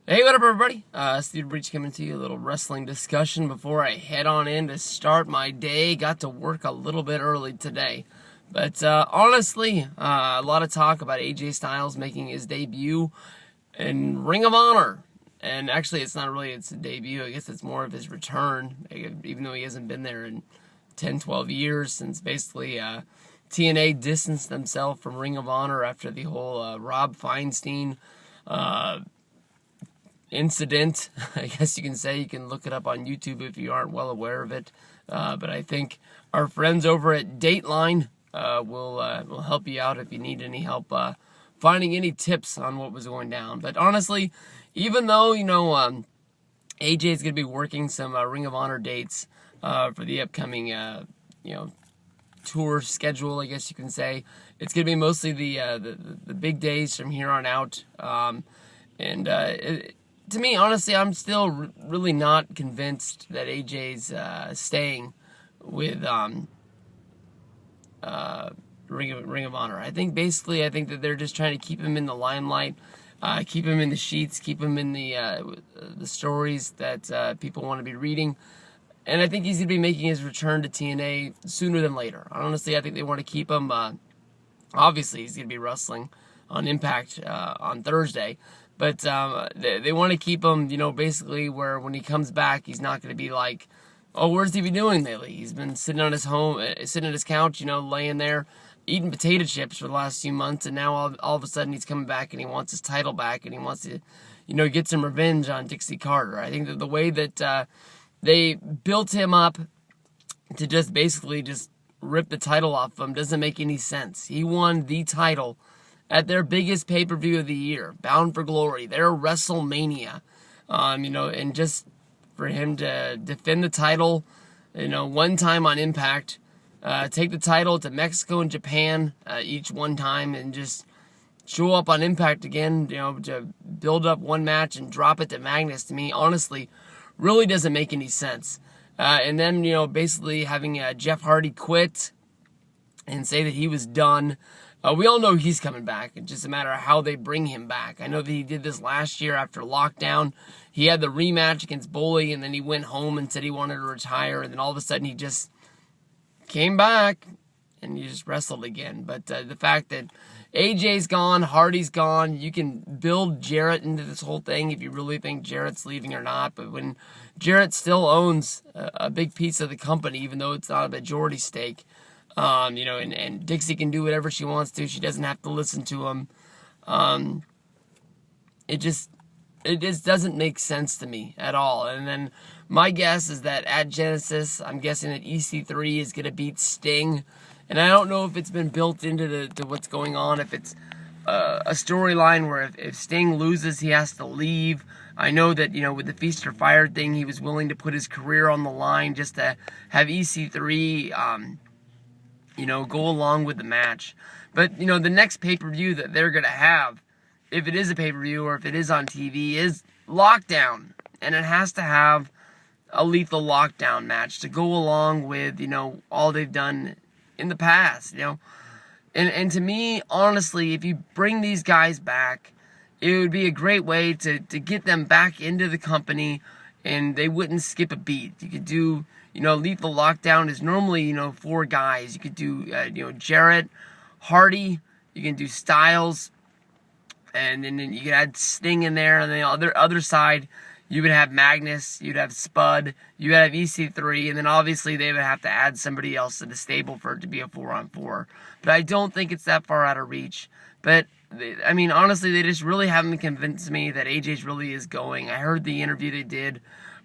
Hey, what up, everybody? Steve Breach coming to you. A little wrestling discussion before I head on in to start my day. Got to work a little bit early today. But honestly, a lot of talk about AJ Styles making his debut in Ring of Honor. And actually, it's not really its debut. I guess it's more of his return, even though he hasn't been there in 10, 12 years since basically TNA distanced themselves from Ring of Honor after the whole Rob Feinstein incident. I guess you can say. You can look it up on YouTube if you aren't well aware of it. But I think our friends over at Dateline will help you out if you need any help finding any tips on what was going down. But honestly, even though AJ is going to be working some Ring of Honor dates for the upcoming tour schedule, I guess you can say, it's going to be mostly the big days from here on out. To me, honestly, I'm still really not convinced that AJ's staying with Ring of Honor. I think that they're just trying to keep him in the limelight, keep him in the sheets, keep him in the stories that people want to be reading. And I think he's going to be making his return to TNA sooner than later. Honestly, I think they want to keep him. Obviously, he's going to be wrestling on Impact on Thursday. But they want to keep him, basically where when he comes back, he's not going to be like, oh, where's he been doing lately? He's been sitting on his couch, laying there, eating potato chips for the last few months, and now all of a sudden he's coming back and he wants his title back and he wants to, get some revenge on Dixie Carter. I think that the way that they built him up to just basically just rip the title off of him doesn't make any sense. He won the title at their biggest pay-per-view of the year, Bound for Glory, their WrestleMania. And just for him to defend the title, one time on Impact, take the title to Mexico and Japan each one time, and just show up on Impact again, to build up one match and drop it to Magnus, to me, honestly, really doesn't make any sense. And then, basically having Jeff Hardy quit and say that he was done. We all know he's coming back. It's just a matter of how they bring him back. I know that he did this last year after lockdown. He had the rematch against Bully, and then he went home and said he wanted to retire, and then all of a sudden he just came back and he just wrestled again. But the fact that AJ's gone, Hardy's gone, you can build Jarrett into this whole thing if you really think Jarrett's leaving or not. But when Jarrett still owns a big piece of the company, even though it's not a majority stake, and Dixie can do whatever she wants to. She doesn't have to listen to him. It just doesn't make sense to me at all. And then my guess is that at Genesis, I'm guessing that EC3 is going to beat Sting. And I don't know if it's been built into to what's going on, if it's a storyline where if Sting loses, he has to leave. I know that, with the Feast or Fire thing, he was willing to put his career on the line just to have EC3, go along with the match. But, the next pay-per-view that they're going to have, if it is a pay-per-view or if it is on TV, is Lockdown. And it has to have a lethal Lockdown match to go along with, all they've done in the past, And to me, honestly, if you bring these guys back, it would be a great way to get them back into the company, and they wouldn't skip a beat. You could do, Lethal Lockdown is normally, 4 guys. You could do, Jarrett, Hardy, you can do Styles, and then you could add Sting in there, and then on the other side, you would have Magnus, you'd have Spud, you would have EC3, and then obviously they would have to add somebody else to the stable for it to be a 4-on-4. But I don't think it's that far out of reach. But, honestly, they just really haven't convinced me that AJ's really is going. I heard the interview they did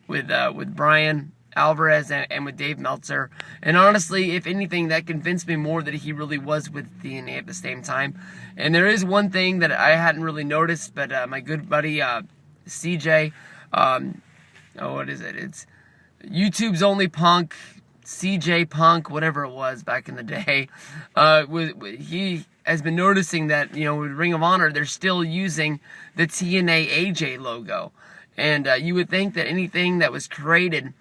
with Brian Alvarez and with Dave Meltzer. And honestly, if anything, that convinced me more that he really was with TNA at the same time. And there is one thing that I hadn't really noticed, but my good buddy CJ, what is it? It's YouTube's Only Punk, CJ Punk, whatever it was back in the day. He has been noticing that, with Ring of Honor, they're still using the TNA AJ logo. And you would think that anything that was created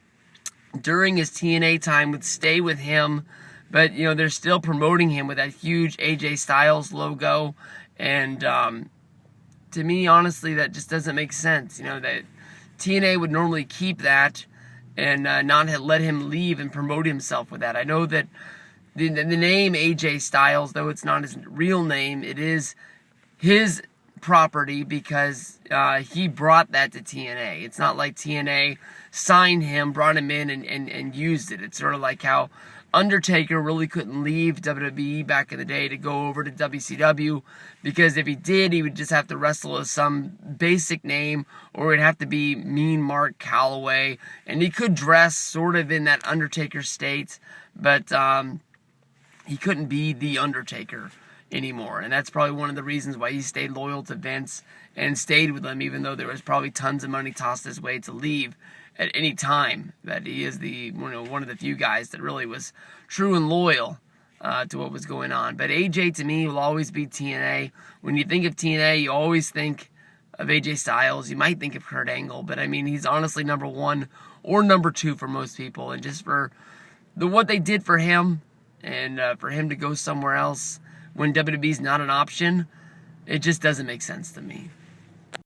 during his TNA time would stay with him, but they're still promoting him with that huge AJ Styles logo, and to me, honestly, that just doesn't make sense. You know, that TNA would normally keep that and not let him leave and promote himself with that. I know that the name AJ Styles, though it's not his real name, it is his property because he brought that to TNA. It's not like TNA signed him, brought him in, and used it. It's sort of like how Undertaker really couldn't leave WWE back in the day to go over to WCW, because if he did, he would just have to wrestle as some basic name, or it'd have to be Mean Mark Calloway, and he could dress sort of in that Undertaker state, but he couldn't be the Undertaker anymore, and that's probably one of the reasons why he stayed loyal to Vince and stayed with him, even though there was probably tons of money tossed his way to leave at any time. That he is one of the few guys that really was true and loyal to what was going on. But AJ, to me, will always be TNA. When you think of TNA, you always think of AJ Styles. You might think of Kurt Angle, but I mean, he's honestly number 1 or number 2 for most people. And just for what they did for him, and for him to go somewhere else when WWE's not an option, it just doesn't make sense to me.